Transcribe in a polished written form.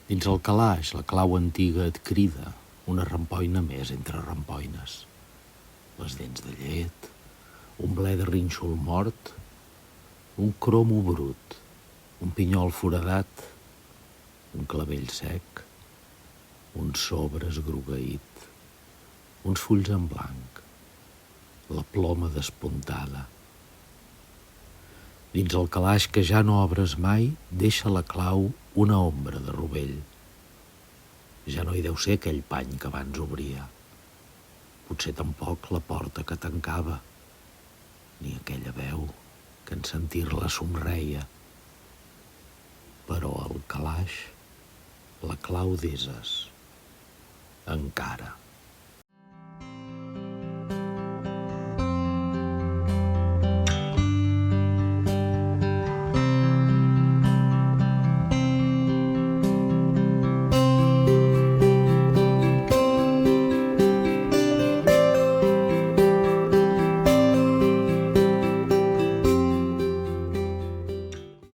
Dins el calaix, la clau antiga et crida, una rampoina més entre rampoines. Les dents de llet, un ble de rínxol mort, un cromo brut, un pinyol foradat, un clavell sec, un sobre esgrogueït, uns fulls en blanc, la ploma despuntada. Dins el calaix que ja no obres mai, deixa la clau una ombra de rovell. Ja no hi deu ser aquell pany que abans obria. Potser tampoc la porta que tancava, ni aquella veu que en sentir-la somreia. Però al calaix, la clau d'eses, encara.